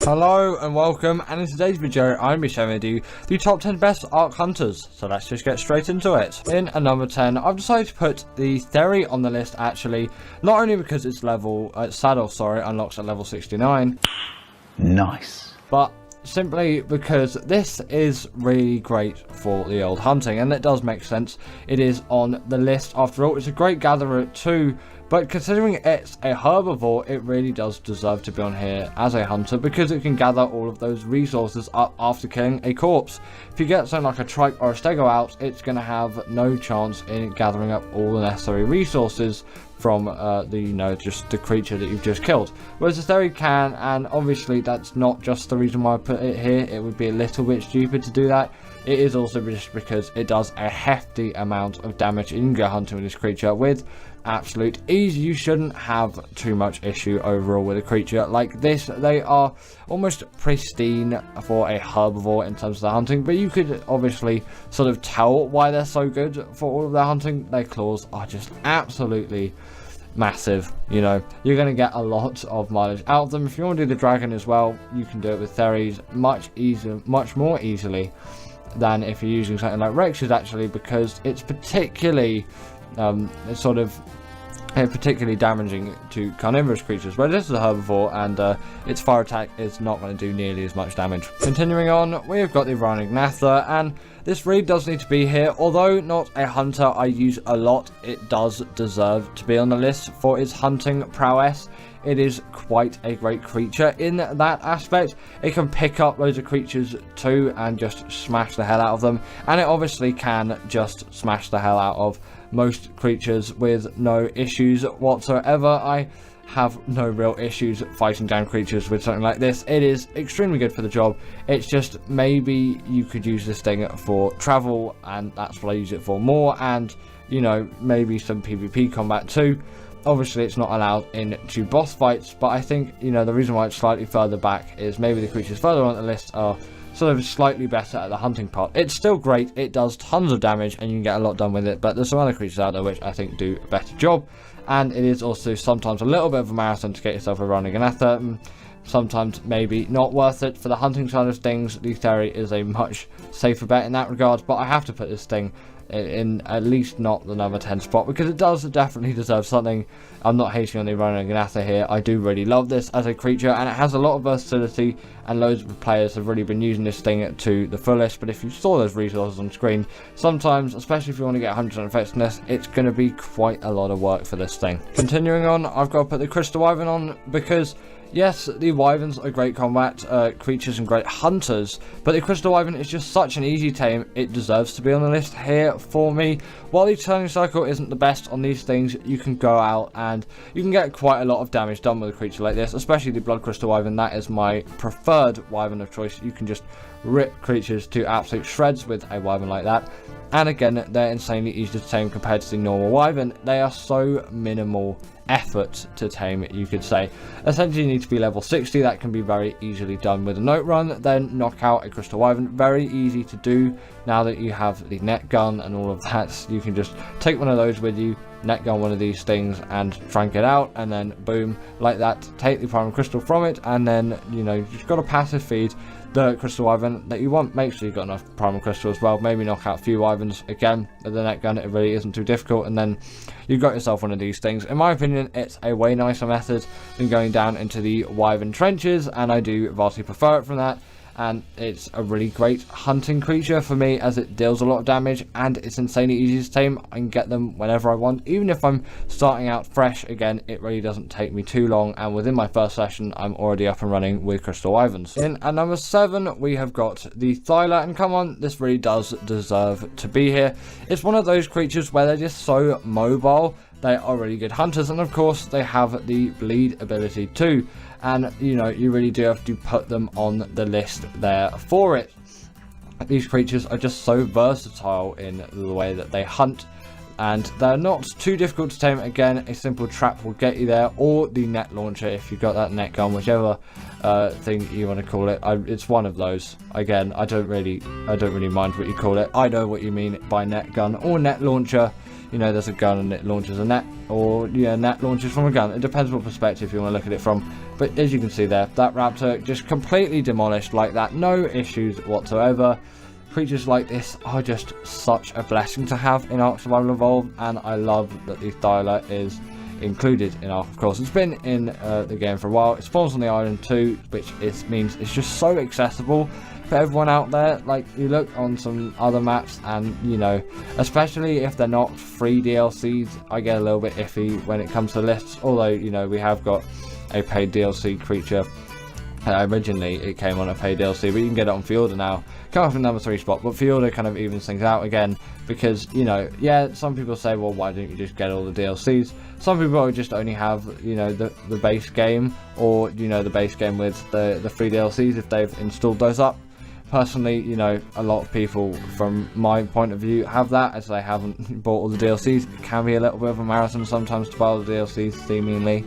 Hello and welcome, and in today's video I'm going to be showing you the top 10 best Arc Hunters, so let's just get straight into it. In at number 10, I've decided to put the Theory on the list actually, not only because its saddle unlocks at level 69. Nice. But simply because this is really great for the old hunting, and it does make sense. It is on the list after all. It's a great gatherer too, but considering it's a herbivore, it really does deserve to be on here as a hunter because it can gather all of those resources up after killing a corpse. If you get something like a trike or a stego out, it's going to have no chance in gathering up all the necessary resources from just the creature that you've just killed. Whereas the Theory can, and obviously that's not just the reason why I put it here. It would be a little bit stupid to do that. It is also just because it does a hefty amount of damage. You can go hunting with this creature with absolute ease. You shouldn't have too much issue overall with a creature like this. They are almost pristine for a herbivore in terms of the hunting, but you could obviously sort of tell why they're so good for all of their hunting. Their claws are just absolutely massive. You know, you're going to get a lot of mileage out of them. If you want to do the dragon as well, you can do it with Theories much more easily than if you're using something like Rex's actually, because it's particularly particularly damaging to carnivorous creatures. But this is a herbivore, and its fire attack is not going to do nearly as much damage. Continuing on, we have got the Gnatha, and this really does need to be here. Although not a hunter I use a lot, it does deserve to be on the list for its hunting prowess. It is quite a great creature in that aspect. It can pick up loads of creatures too and just smash the hell out of them, and it obviously can just smash the hell out of most creatures with no issues whatsoever. I have no real issues fighting down creatures with something like this. It is extremely good for the job. It's just maybe you could use this thing for travel, and that's what I use it for more, and you know, maybe some PvP combat too. Obviously it's not allowed into boss fights, but I think, you know, the reason why it's slightly further back is maybe the creatures further on the list are sort of slightly better at the hunting part. It's still great, it does tons of damage and you can get a lot done with it, but there's some other creatures out there which I think do a better job, and it is also sometimes a little bit of a marathon to get yourself a Gnatha. Sometimes maybe not worth it. For the hunting side of things, the Theory is a much safer bet in that regard, but I have to put this thing in at least not the number 10 spot because it does definitely deserve something. I'm not hating on the Gnatha here. I do really love this as a creature, and it has a lot of versatility, and loads of players have really been using this thing to the fullest. But if you saw those resources on screen, sometimes, especially if you want to get 100% effectiveness, it's going to be quite a lot of work for this thing. Continuing on, I've got to put the Crystal Wyvern on because yes, the Wyverns are great combat creatures and great hunters, but the Crystal Wyvern is just such an easy tame. It deserves to be on the list here for me. While the turning cycle isn't the best on these things, you can go out and you can get quite a lot of damage done with a creature like this, especially the Blood Crystal Wyvern. That is my preferred Wyvern of choice. You can just rip creatures to absolute shreds with a Wyvern like that. And again, they're insanely easy to tame compared to the normal Wyvern. They are so minimal effort to tame, you could say. Essentially, you need to be level 60. That can be very easily done with a note run. Then knock out a Crystal Wyvern. Very easy to do now that you have the net gun and all of that. You can just take one of those with you, net gun one of these things and frank it out, and then boom, like that, take the Primal Crystal from it, and then, you know, you've got to passive feed the Crystal Wyvern that you want. Make sure you've got enough Primal Crystal as well. Maybe knock out a few Wyverns. Again, with the net gun, it really isn't too difficult, and then you've got yourself one of these things. In my opinion, it's a way nicer method than going down into the Wyvern trenches, and I do vastly prefer it from that. And it's a really great hunting creature for me as it deals a lot of damage, and it's insanely easy to tame. I can get them whenever I want, even if I'm starting out fresh. Again, it really doesn't take me too long, and within my first session I'm already up and running with Crystal Wyverns. In at number 7 we have got the Thyla, and come on, this really does deserve to be here. It's one of those creatures where they're just so mobile. They are really good hunters, and of course they have the bleed ability too, and you know, you really do have to put them on the list there for it. These creatures are just so versatile in the way that they hunt, and they're not too difficult to tame. Again, a simple trap will get you there, or the net launcher if you've got that net gun, whichever thing you want to call it. It's one of those. Again, I don't really mind what you call it. I know what you mean by net gun or net launcher. you know, there's a gun and it launches a net, or yeah, net launches from a gun. It depends what perspective you want to look at it from. But as you can see there, that raptor just completely demolished like that, no issues whatsoever. Creatures like this are just such a blessing to have in Ark Survival Evolved, and I love that the Thyla is included in Ark. Of course, it's been in the game for a while. It spawns on the island too, which means it's just so accessible for everyone out there. Like, you look on some other maps and, you know, especially if they're not free DLCs, I get a little bit iffy when it comes to lists, although, you know, we have got a paid DLC creature. Originally it came on a paid DLC, but you can get it on Fjorda now. Come up in number 3 spot, but Fjorda kind of evens things out again, because, you know, yeah, some people say, well, why don't you just get all the DLCs? Some people just only have, you know, the base game, or, you know, the base game with the free DLCs if they've installed those up. Personally, you know, a lot of people from my point of view have that, as they haven't bought all the DLCs. It can be a little bit of a marathon sometimes to buy all the DLCs, seemingly.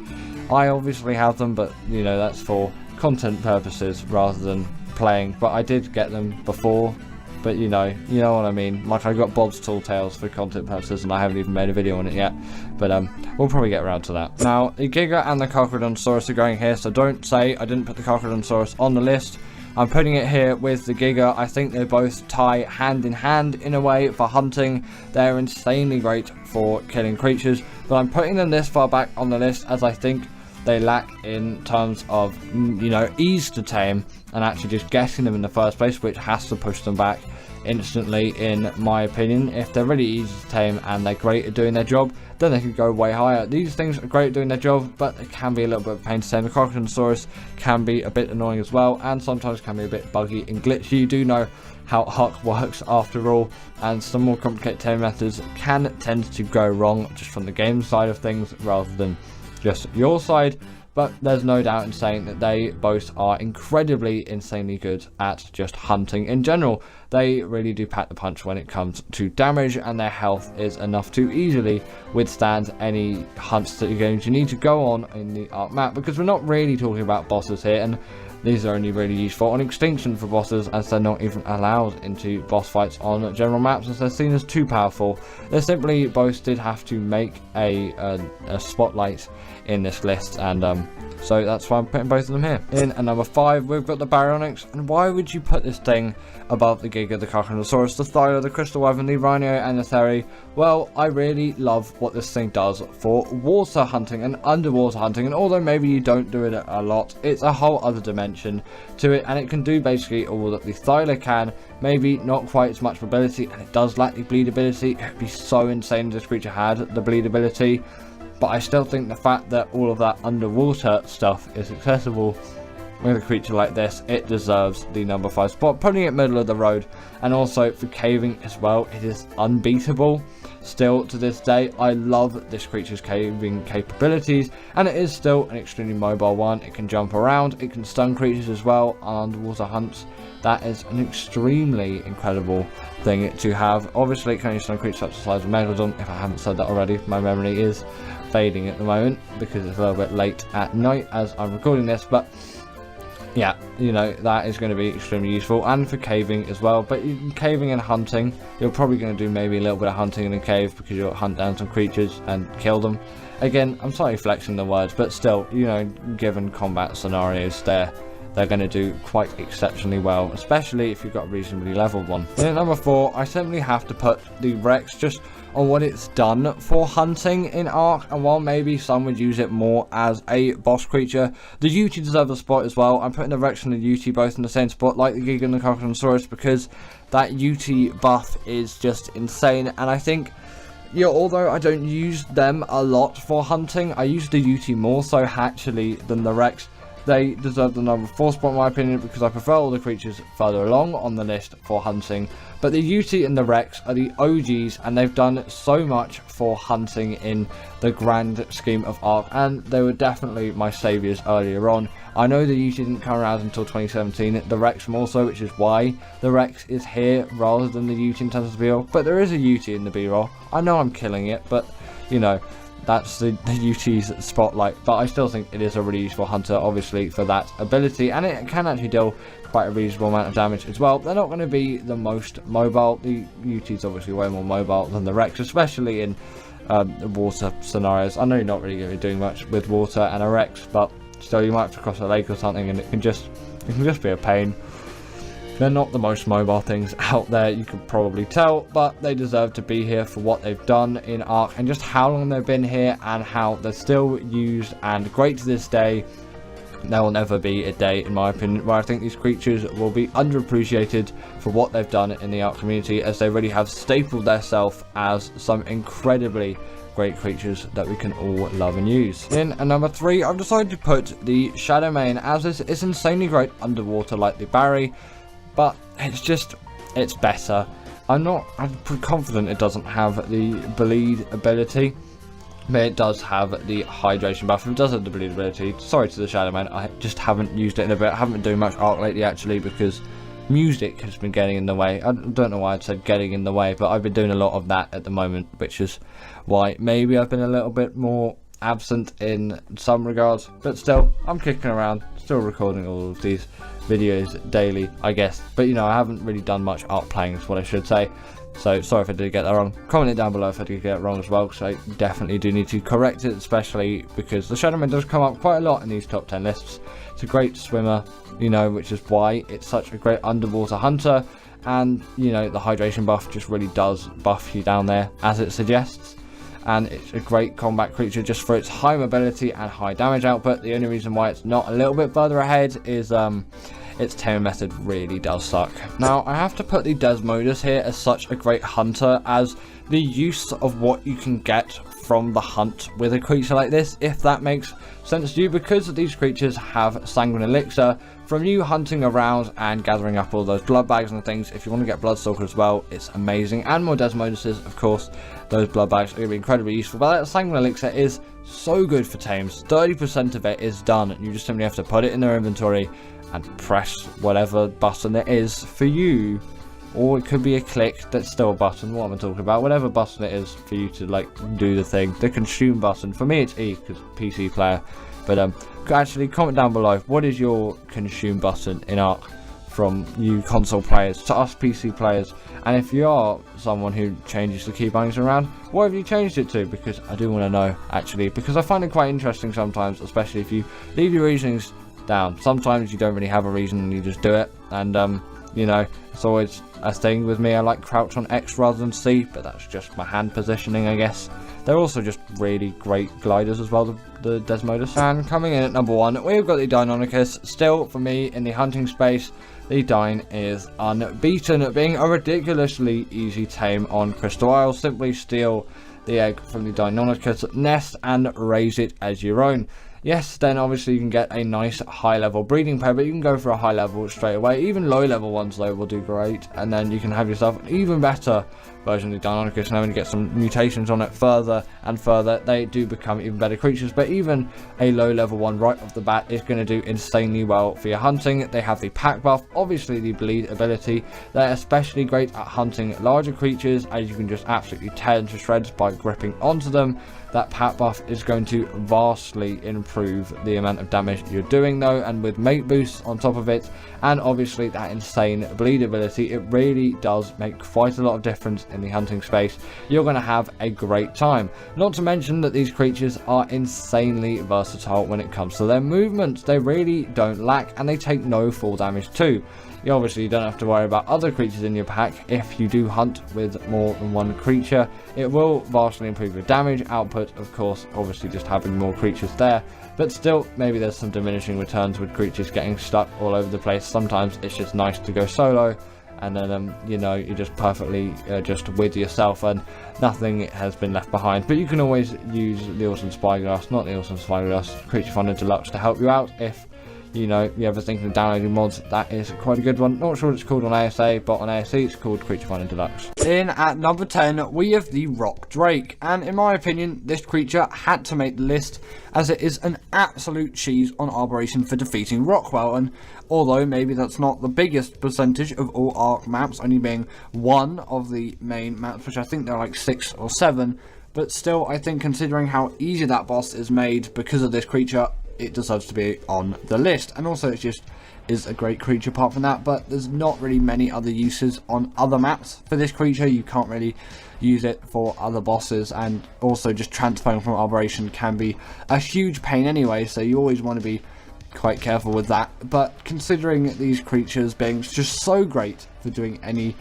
I obviously have them, but, you know, that's for content purposes rather than playing. But I did get them before, but you know what I mean. Like, I got Bob's Tall Tales for content purposes, and I haven't even made a video on it yet, but we'll probably get around to that. Now, the Giga and the Carcharodontosaurus are going here, so don't say I didn't put the Carcharodontosaurus on the list. I'm putting it here with the Giga. I think they both tie hand in hand in a way for hunting. They're insanely great for killing creatures, but I'm putting them this far back on the list as I think they lack in terms of, you know, ease to tame and actually just getting them in the first place, which has to push them back instantly, in my opinion. If they're really easy to tame and they're great at doing their job, then they can go way higher. These things are great at doing their job, but it can be a little bit of a pain to tame. The Carcharodontosaurus can be a bit annoying as well, and sometimes can be a bit buggy and glitchy. You do know how Ark works after all, and some more complicated tame methods can tend to go wrong just from the game side of things rather than just your side. But there's no doubt in saying that they both are incredibly, insanely good at just hunting in general. They really do pack the punch when it comes to damage, and their health is enough to easily withstand any hunts that you're going to need to go on in the Ark map, because we're not really talking about bosses here, and these are only really useful on extinction for bosses, as they're not even allowed into boss fights on general maps, as they're seen as too powerful. They simply both did have to make a spotlight in this list, and so that's why I'm putting both of them here. In at number 5, we've got the Baryonyx. And why would you put this thing above the Giga, the Carcharodontosaurus, the Thyla, the Crystal Wyvern, the Rhino, and the Theri? Well, I really love what this thing does for water hunting and underwater hunting, and although maybe you don't do it a lot, it's a whole other dimension to it, and it can do basically all that the Thyla can. Maybe not quite as much mobility, and it does lack the bleed ability. It would be so insane if this creature had the bleed ability. But I still think the fact that all of that underwater stuff is accessible with a creature like this, it deserves the number 5 spot, putting it middle of the road. And also for caving as well, it is unbeatable. Still to this day, I love this creature's caving capabilities, and it is still an extremely mobile one. It can jump around, it can stun creatures as well on underwater hunts. That is an extremely incredible thing to have. Obviously, it can only stun creatures up to the size of Megalodon. If I haven't said that already, my memory is fading at the moment because it's a little bit late at night as I'm recording this, but yeah, you know, that is going to be extremely useful, and for caving as well. But caving and hunting, you're probably going to do maybe a little bit of hunting in a cave, because you'll hunt down some creatures and kill them. Again, I'm slightly flexing the words, but still, you know, given combat scenarios, they're going to do quite exceptionally well, especially if you've got a reasonably leveled one. And at number 4, I simply have to put the Rex just on what it's done for hunting in Ark, and while maybe some would use it more as a boss creature, the Yuti deserve the spot as well. I'm putting the Rex and the Yuti both in the same spot, like the Giga and the Carcharodontosaurus, because that Yuti buff is just insane. And I think, yeah, although I don't use them a lot for hunting, I use the Yuti more so actually than the Rex. They deserve the number 4 spot in my opinion, because I prefer all the creatures further along on the list for hunting. But the Yuti and the Rex are the OGs, and they've done so much for hunting in the grand scheme of Ark, and they were definitely my saviours earlier on. I know the Yuti didn't come around until 2017, the Rex more so, which is why the Rex is here rather than the Yuti in terms of the B-roll. But there is a Yuti in the B-roll. I know I'm killing it, but, you know, that's the UT's spotlight, but I still think it is a really useful hunter, obviously, for that ability, and it can actually deal quite a reasonable amount of damage as well. They're not going to be the most mobile. The UT's obviously way more mobile than the Rex, especially in water scenarios. I know you're not really going to be doing much with water and a Rex, but still, you might have to cross a lake or something, and it can just be a pain. They're not the most mobile things out there, you could probably tell, but they deserve to be here for what they've done in Ark and just how long they've been here and how they're still used and great to this day. There will never be a day, in my opinion, where I think these creatures will be underappreciated for what they've done in the Ark community, as they really have stapled themselves as some incredibly great creatures that we can all love and use. In at number 3, I've decided to put the Shadow Mane, as this is insanely great underwater like the Barry, but it's better. I'm pretty confident it doesn't have the bleed ability, but it does have the hydration buff. It does have the bleed ability. Sorry to the Shadow Man, I just haven't used it in a bit. I haven't been doing much Ark lately, actually, because music has been getting in the way. I don't know why I said getting in the way, but I've been doing a lot of that at the moment, which is why maybe I've been a little bit more absent in some regards, but still, I'm kicking around, still recording all of these videos daily, I guess. But you know, I haven't really done much Ark playing, is what I should say. So sorry if I did get that wrong. Comment it down below if I did get it wrong as well, because I definitely do need to correct it, especially because the Shadowman does come up quite a lot in these top 10 lists. It's a great swimmer, you know, which is why it's such a great underwater hunter, and you know, the hydration buff just really does buff you down there, as it suggests. And it's a great combat creature just for its high mobility and high damage output. The only reason why it's not a little bit further ahead is its taming method really does suck. Now, I have to put the Desmodus here as such a great hunter, as the use of what you can get from the hunt with a creature like this, if that makes sense to you, because these creatures have Sanguine Elixir. From you hunting around and gathering up all those blood bags and things, if you want to get Bloodstalker as well, it's amazing. And more Desmoduses, of course, those blood bags are going to be incredibly useful. But that Sanguine Elixir is so good for tames. 30% of it is done. You just simply have to put it in their inventory and press whatever button it is for you. Or it could be a click, that's still a button, what am I talking about? Whatever button it is for you to like do the thing. The consume button, for me it's E, because PC player. But actually comment down below, what is your consume button in Ark from you console players to us PC players? And if you are someone who changes the key bindings around, what have you changed it to? Because I do want to know, actually, because I find it quite interesting sometimes, especially if you leave your reasonings down. Sometimes you don't really have a reason and you just do it, and you know, it's always a thing with me. I like crouch on X rather than C, but that's just my hand positioning, I guess. They're also just really great gliders as well, the Desmodus. And coming in at number 1, we've got the Deinonychus. Still, for me, in the hunting space, the Dine is unbeaten, being a ridiculously easy tame on Crystal Isle. Simply steal the egg from the Deinonychus nest and raise it as your own. Yes, then obviously you can get a nice high level breeding pair, but you can go for a high level straight away. Even low level ones though will do great, and then you can have yourself an even better version of the Deinonychus. And when you get some mutations on it further and further, they do become even better creatures. But even a low level one right off the bat is going to do insanely well for your hunting. They have the pack buff, obviously the bleed ability. They're especially great at hunting larger creatures, as you can just absolutely tear them to shreds by gripping onto them. That pack buff is going to vastly improve the amount of damage you're doing though, and with mate boosts on top of it, and obviously that insane bleed ability, it really does make quite a lot of difference in the hunting space. You're going to have a great time. Not to mention that these creatures are insanely versatile when it comes to their movements. They really don't lack, and they take no fall damage too. You obviously don't have to worry about other creatures in your pack. If you do hunt with more than one creature, it will vastly improve your damage output, of course, obviously just having more creatures there. But still, maybe there's some diminishing returns with creatures getting stuck all over the place. Sometimes it's just nice to go solo, and then you know, you're just perfectly just with yourself and nothing has been left behind. But you can always use the Awesome Spyglass, not the Awesome Spyglass, Creature Finder Deluxe, to help you out if you know you're ever thinking of downloading mods. That is quite a good one. Not sure what it's called on ASA, but on ASE it's called Creature Finder Deluxe. In at number 10, we have the Rock Drake, and in my opinion, this creature had to make the list, as it is an absolute cheese on Arboration for defeating Rockwell. And although maybe that's not the biggest percentage of all Ark maps, only being one of the main maps, which I think there are like 6 or 7, but still, I think considering how easy that boss is made because of this creature, it deserves to be on the list. And also, it just is a great creature apart from that, but there's not really many other uses on other maps for this creature. You can't really use it for other bosses, and also just transferring from Arboration can be a huge pain anyway, so you always want to be quite careful with that. But considering these creatures being just so great for doing any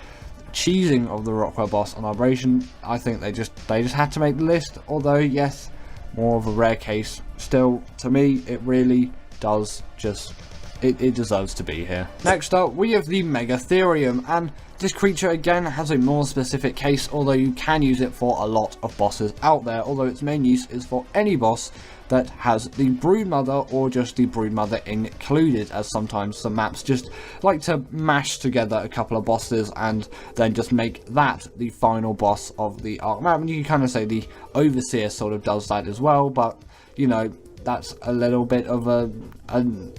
cheesing of the Rockwell boss on Arboration, I think they just had to make the list. Although yes, more of a rare case, still to me it really does just it deserves to be here. Next up, we have the Megatherium, and this creature again has a more specific case, although you can use it for a lot of bosses out there, although its main use is for any boss that has the Broodmother or just the Broodmother included, as sometimes some maps just like to mash together a couple of bosses and then just make that the final boss of the Ark map. And you can kind of say the Overseer sort of does that as well, but you know, that's a little bit of an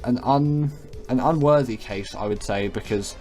unworthy case, I would say, because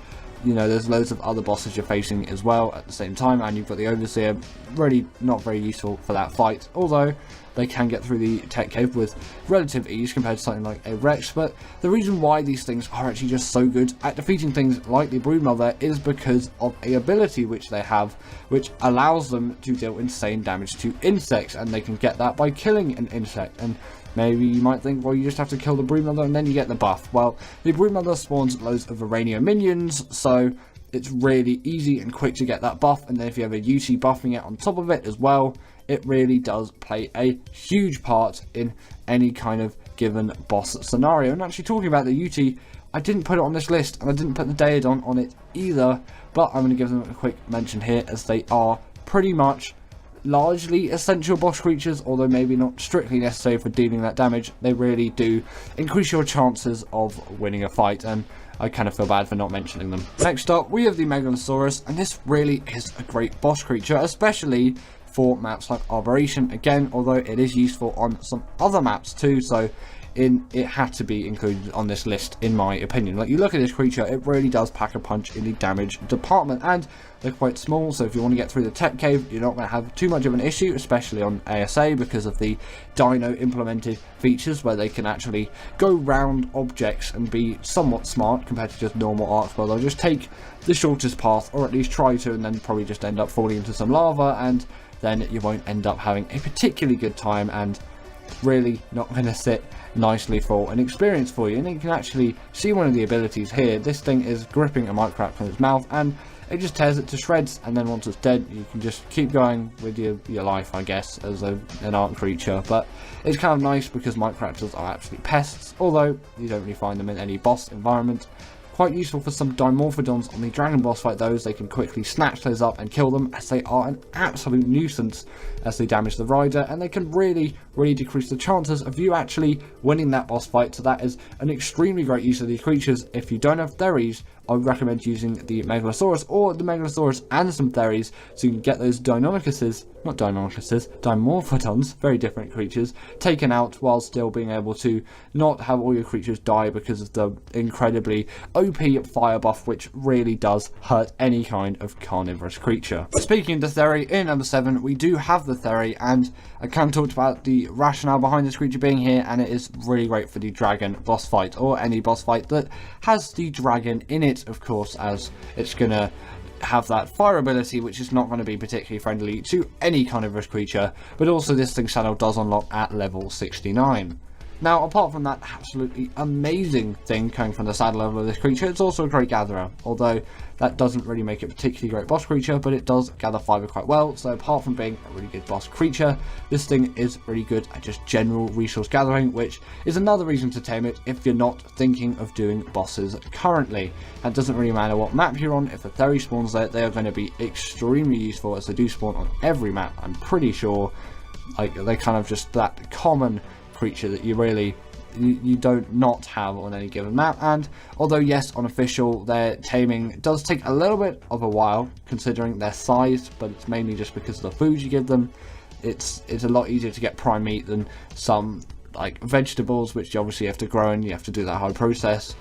you know there's loads of other bosses you're facing as well at the same time, and you've got the Overseer, really not very useful for that fight, although they can get through the tech cave with relative ease compared to something like a Rex. But the reason why these things are actually just so good at defeating things like the Broodmother is because of a ability which they have, which allows them to deal insane damage to insects, and they can get that by killing an insect. And maybe you might think, well, you just have to kill the Broodmother and then you get the buff. Well, the Broodmother spawns loads of Varanio minions, so it's really easy and quick to get that buff. And then if you have a UC buffing it on top of it as well, it really does play a huge part in any kind of given boss scenario. And actually, talking about the UT, I didn't put it on this list, and I didn't put the Daedon on it either, but I'm going to give them a quick mention here, as they are pretty much largely essential boss creatures, although maybe not strictly necessary for dealing that damage. They really do increase your chances of winning a fight, and I kind of feel bad for not mentioning them. Next up, we have the Megalosaurus, and this really is a great boss creature, especially for maps like Arboration, again, although it is useful on some other maps too, so it had to be included on this list in my opinion. Like, you look at this creature, it really does pack a punch in the damage department, and they're quite small, so if you want to get through the tech cave, you're not going to have too much of an issue, especially on ASA, because of the Dino implemented features where they can actually go round objects and be somewhat smart compared to just normal arcs, where they'll just take the shortest path, or at least try to, and then probably just end up falling into some lava, and then you won't end up having a particularly good time, and really not going to sit nicely for an experience for you. And you can actually see one of the abilities here. This thing is gripping a microwrap from its mouth, and it just tears it to shreds, and then once it's dead, you can just keep going with your life, I guess, as an Ark creature. But it's kind of nice because microraptors are actually pests, although you don't really find them in any boss environment. Quite useful for some Dimorphodons on the Dragon boss fight, those. They can quickly snatch those up and kill them, as they are an absolute nuisance as they damage the rider, and they can really decrease the chances of you actually winning that boss fight. So that is an extremely great use of these creatures. If you don't have Theres, I would recommend using the Megalosaurus, or the Megalosaurus and some Theres, so you can get those Dimorphodons, very different creatures, taken out while still being able to not have all your creatures die because of the incredibly OP fire buff, which really does hurt any kind of carnivorous creature. Speaking of the Theri, in number 7, we do have the Theri, and I kind of talked about the rationale behind this creature being here, and it is really great for the dragon boss fight, or any boss fight that has the dragon in it, of course, as it's gonna have that fire ability, which is not going to be particularly friendly to any carnivorous creature, but also this thing's saddle does unlock at level 69. Now, apart from that absolutely amazing thing coming from the saddle level of this creature, it's also a great gatherer, although that doesn't really make it a particularly great boss creature, but it does gather fiber quite well. So apart from being a really good boss creature, this thing is really good at just general resource gathering, which is another reason to tame it if you're not thinking of doing bosses currently. It doesn't really matter what map you're on. If the Theri spawns there, they are going to be extremely useful, as they do spawn on every map, I'm pretty sure. Like, they're kind of just that common creature that you don't not have on any given map. And although yes, on official, their taming does take a little bit of a while considering their size, but it's mainly just because of the food you give them. It's a lot easier to get prime meat than some like vegetables, which you obviously have to grow and you have to do that hard process.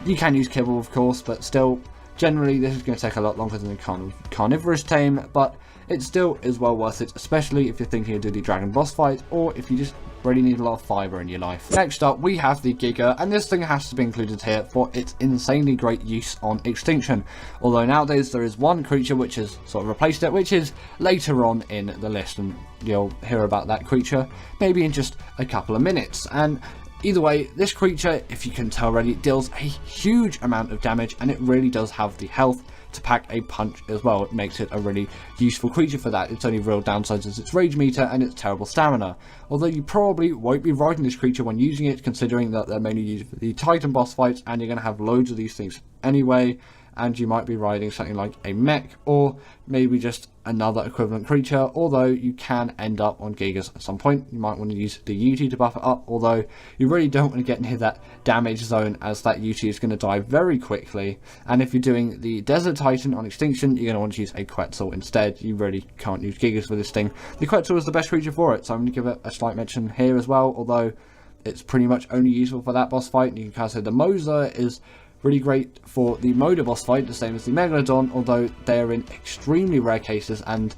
You can use kibble, of course, but still Generally, this is going to take a lot longer than the carnivorous tame, but it still is well worth it, especially if you're thinking of doing the dragon boss fight, or if you just really need a lot of fibre in your life. Next up, we have the Giga, and this thing has to be included here for its insanely great use on Extinction. Although nowadays there is one creature which has sort of replaced it, which is later on in the list, and you'll hear about that creature maybe in just a couple of minutes. And either way, this creature, if you can tell already, deals a huge amount of damage, and it really does have the health to pack a punch as well. It makes it a really useful creature for that. Its only real downsides is its rage meter and its terrible stamina. Although you probably won't be riding this creature when using it, considering that they're mainly used for the Titan boss fights, and you're going to have loads of these things anyway, and you might be riding something like a mech, or maybe just another equivalent creature, although you can end up on Gigas at some point. You might want to use the UT to buff it up, although you really don't want to get near that damage zone, as that UT is going to die very quickly. And if you're doing the Desert Titan on Extinction, you're going to want to use a Quetzal instead. You really can't use Gigas for this thing. The Quetzal is the best creature for it, so I'm going to give it a slight mention here as well, although it's pretty much only useful for that boss fight. You can kind of say the Moser is really great for the Moda boss fight, the same as the Megalodon, although they're in extremely rare cases, and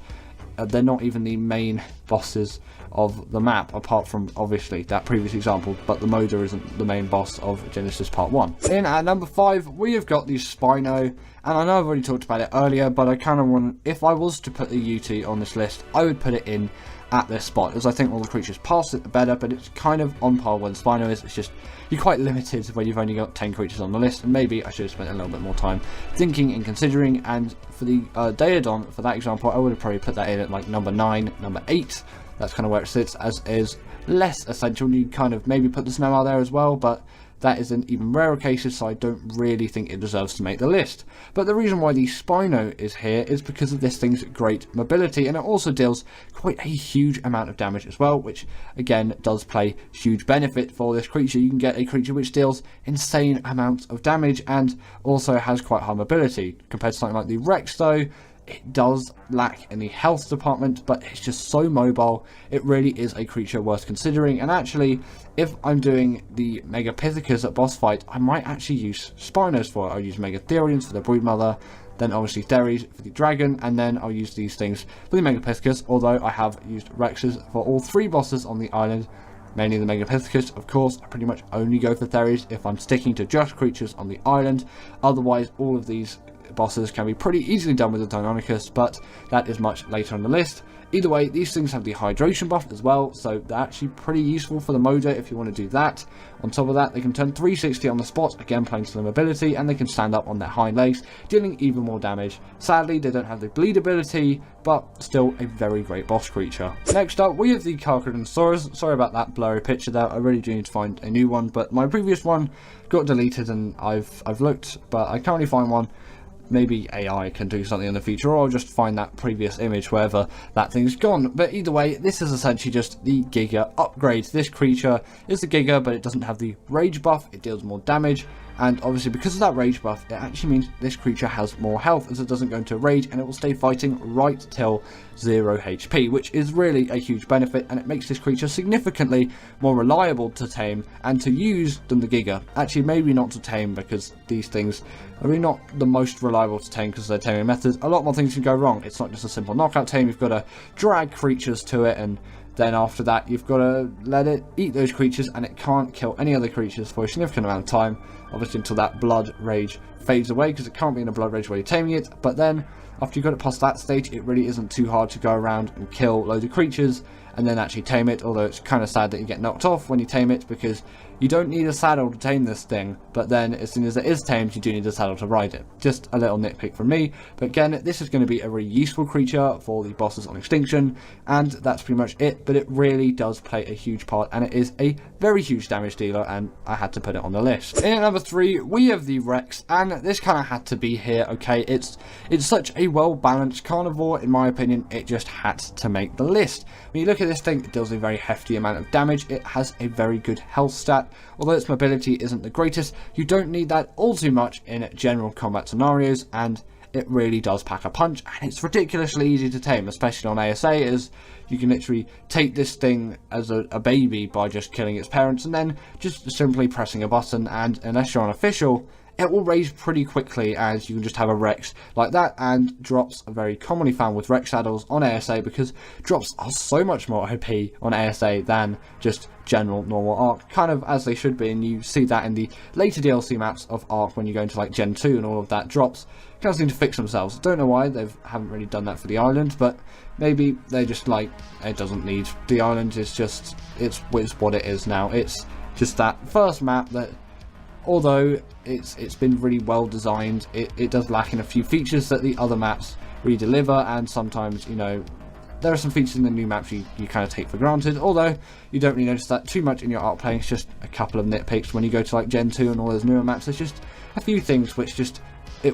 they're not even the main bosses of the map, apart from obviously that previous example, but the Moda isn't the main boss of Genesis Part 1. In at number 5, we have got the Spino, and I know I've already talked about it earlier, but I kind of want, if I was to put the UT on this list, I would put it in at this spot, as I think all the creatures past it are better, but it's kind of on par with Spino is. It's just, you're quite limited when you've only got 10 creatures on the list, and maybe I should have spent a little bit more time thinking and considering. And for the Daedon, for that example, I would have probably put that in at like number 9, number 8. That's kind of where it sits, as is less essential. You kind of maybe put the Snowmare there as well, but that is in even rarer cases, so I don't really think it deserves to make the list. But the reason why the Spino is here is because of this thing's great mobility, and it also deals quite a huge amount of damage as well, which again does play huge benefit for this creature. You can get a creature which deals insane amounts of damage and also has quite high mobility. Compared to something like the Rex though, it does lack in the health department, but it's just so mobile. It really is a creature worth considering. And actually, if I'm doing the Megapithecus at boss fight, I might actually use Spinos for it. I'll use Megatherians for the Broodmother, then obviously Theres for the Dragon, and then I'll use these things for the Megapithecus, although I have used Rexes for all 3 bosses on the island. Mainly the Megapithecus, of course. I pretty much only go for Theres if I'm sticking to just creatures on the island. Otherwise, all of these bosses can be pretty easily done with the Deinonychus, but that is much later on the list. Either way, these things have the hydration buff as well, so they're actually pretty useful for the Moda if you want to do that. On top of that, they can turn 360 on the spot, again playing to their mobility, and they can stand up on their hind legs, dealing even more damage. Sadly, they don't have the bleed ability, but still a very great boss creature. Next up, we have the Carcharodontosaurus. Sorry about that blurry picture there, I really do need to find a new one, but my previous one got deleted and I've looked, but I can't really find one. Maybe AI can do something in the future, or I'll just find that previous image wherever that thing's gone. But either way, this is essentially just the Giga upgrade. This creature is the Giga, but it doesn't have the rage buff. It deals more damage, and obviously because of that rage buff, it actually means this creature has more health, as it doesn't go into rage, and it will stay fighting right till 0 HP, which is really a huge benefit, and it makes this creature significantly more reliable to tame and to use than the Giga. Actually, maybe not to tame, because these things are really not the most reliable to tame because of their taming methods. A lot more things can go wrong. It's not just a simple knockout tame. You've got to drag creatures to it, and then after that you've got to let it eat those creatures, and it can't kill any other creatures for a significant amount of time, obviously until that blood rage fades away, because it can't be in a blood rage while you're taming it. But then after you've got it past that stage, it really isn't too hard to go around and kill loads of creatures and then actually tame it, although it's kind of sad that you get knocked off when you tame it, because you don't need a saddle to tame this thing, but then as soon as it is tamed, you do need a saddle to ride it. Just a little nitpick from me, but again, this is going to be a really useful creature for the bosses on Extinction, and that's pretty much it. But it really does play a huge part, and it is a very huge damage dealer, and I had to put it on the list. In at number 3, we have the Rex, and this kind of had to be here, okay? It's such a well-balanced carnivore, in my opinion. It just had to make the list. When you look at this thing, it deals a very hefty amount of damage. It has a very good health stat. Although its mobility isn't the greatest, you don't need that all too much in general combat scenarios, and it really does pack a punch, and it's ridiculously easy to tame, especially on ASA, as you can literally take this thing as a baby by just killing its parents and then just simply pressing a button, and unless you're on official, it will raise pretty quickly, as you can just have a Rex like that, and drops are very commonly found with Rex saddles on ASA because drops are so much more OP on ASA than just general normal Arc, kind of as they should be, and you see that in the later DLC maps of Arc when you go into like Gen 2 and all of that. Drops kind of seem to fix themselves. Don't know why they haven't really done that for the island, but maybe they're just like, it doesn't need the island, it's what it is now. It's just that first map that, although it's been really well designed, it does lack in a few features that the other maps really deliver, and sometimes, you know, there are some features in the new maps you kind of take for granted, although you don't really notice that too much in your Arc playing. It's just a couple of nitpicks when you go to like Gen 2 and all those newer maps. There's just a few things which just, they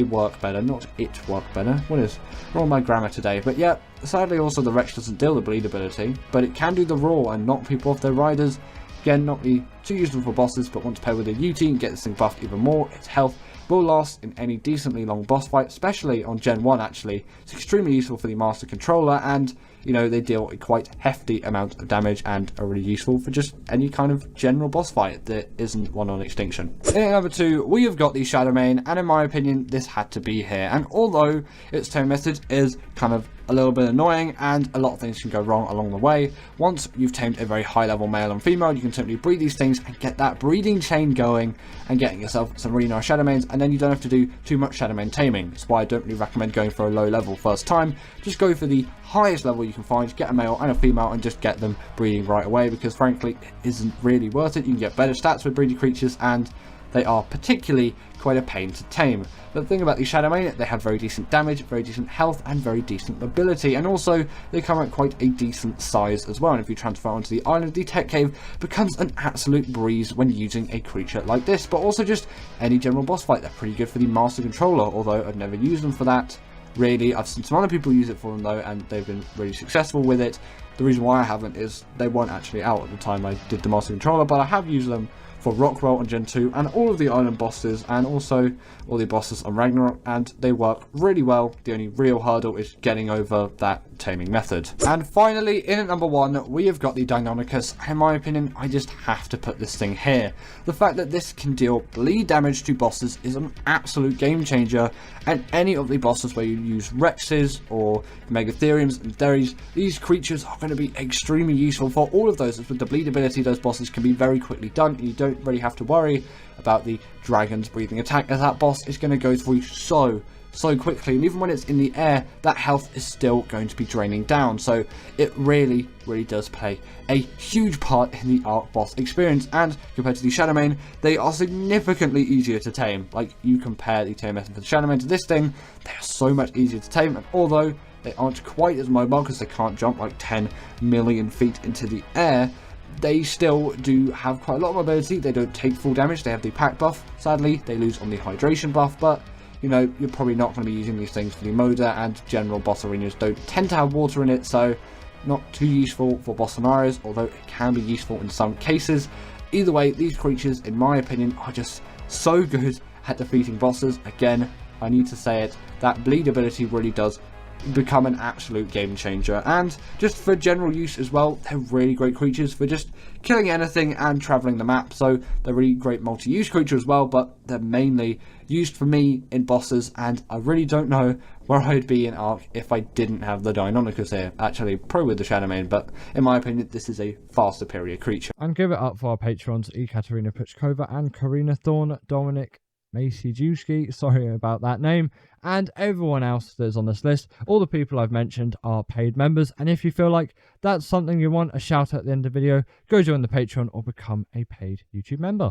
work better, not it work better. What is wrong with my grammar today? But yeah, sadly also the Rex doesn't deal the bleed ability, but it can do the raw and knock people off their riders. Again, not really too useful for bosses, but want to pair with a UT and get this thing buffed even more. Its health will last in any decently long boss fight, especially on Gen 1 actually. It's extremely useful for the Master Controller, and, you know, they deal a quite hefty amount of damage and are really useful for just any kind of general boss fight that isn't one on extinction. In at number 2, we have got the Shadow Mane, and in my opinion, this had to be here. And although its tame method is kind of a little bit annoying and a lot of things can go wrong along the way, once you've tamed a very high level male and female, you can simply breed these things and get that breeding chain going and getting yourself some really nice Shadow Manes, and then you don't have to do too much Shadow Mane taming. That's why I don't really recommend going for a low level first time. Just go for the highest level you can find, get a male and a female and just get them breeding right away, because frankly it isn't really worth it. You can get better stats with breeding creatures, and they are particularly quite a pain to tame. But the thing about these Shadow Mane, they have very decent damage, very decent health, and very decent mobility, and also they come at quite a decent size as well. And if you transfer onto the island, the Tech Cave becomes an absolute breeze when using a creature like this. But also just any general boss fight, they're pretty good for the Master Controller, although I've never used them for that. Really, I've seen some other people use it for them though, and they've been really successful with it. The reason why I haven't is they weren't actually out at the time I did the Master Controller, but I have used them for Rockwell on Gen 2 and all of the island bosses, and also all the bosses on Ragnarok, and they work really well. The only real hurdle is getting over that taming method. And finally, in at number 1, we have got the Deinonychus. In my opinion, I just have to put this thing here. The fact that this can deal bleed damage to bosses is an absolute game changer, and any of the bosses where you use Rexes or Megatheriums and Theries, these creatures are going to be extremely useful for all of those. With the bleed ability, those bosses can be very quickly done, and you don't really have to worry about the dragon's breathing attack, as that boss is going to go through so quickly, and even when it's in the air, that health is still going to be draining down. So it really does play a huge part in the Arc boss experience, and compared to the Shadow Mane, they are significantly easier to tame. Like, you compare the tame method for the Shadow Mane to this thing, they are so much easier to tame, and although they aren't quite as mobile because they can't jump like 10 million feet into the air, they still do have quite a lot of mobility. They don't take full damage, they have the pack buff. Sadly, they lose on the hydration buff, but you know, you're probably not going to be using these things for the Moda, and general boss arenas don't tend to have water in it, so not too useful for boss scenarios, although it can be useful in some cases. Either way, these creatures, in my opinion, are just so good at defeating bosses. Again, I need to say it, that bleed ability really does become an absolute game changer, and just for general use as well, they're really great creatures for just killing anything and traveling the map. So they're really great multi-use creatures as well, but they're mainly used for me in bosses, and I really don't know where I'd be in Arc if I didn't have the Deinonychus here. Actually, pro with the Shadow Mane, but in my opinion, this is a far superior creature. And give it up for our patrons, Ekaterina Puchkova and Karina Thorne, Dominic Maciejewski, sorry about that name, and everyone else that's on this list. All the people I've mentioned are paid members, and if you feel like that's something you want a shout out at the end of the video, go join the Patreon or become a paid YouTube member.